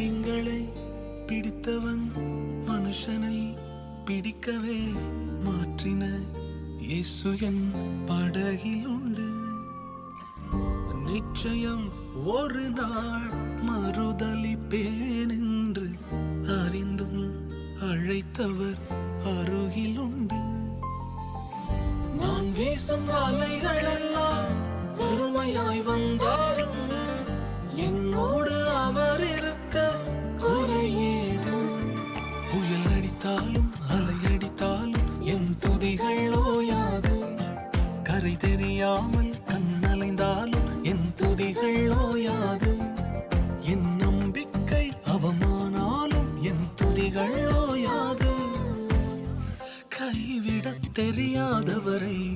மீன்களை பிடித்தவன் மனுஷனை பிடிக்கவே மாற்றின இயேசு என் படகில் உண்டு. நிச்சயம் ஒரு நாள் மறுதலிப்பேன் என்று அறிந்தும் அழைத்தவர் அருகில் உண்டு. நான் வீசும் வலைகள் எல்லாம் வெறுமையாய் வந்தாலும் என்னோடு அவர் இருக்க குறையேது. புயல் அடித்தாலும் அலை அடித்தாலும் என் துதிகள் ஓயாது. கரை தெரியாமல் கண்ணலைந்தாலும் என் துதிகள் ஓயாது. என் நம்பிக்கை அவமானாலும் என் துதிகள் ஓயாது. கைவிடத் தெரியாதவரை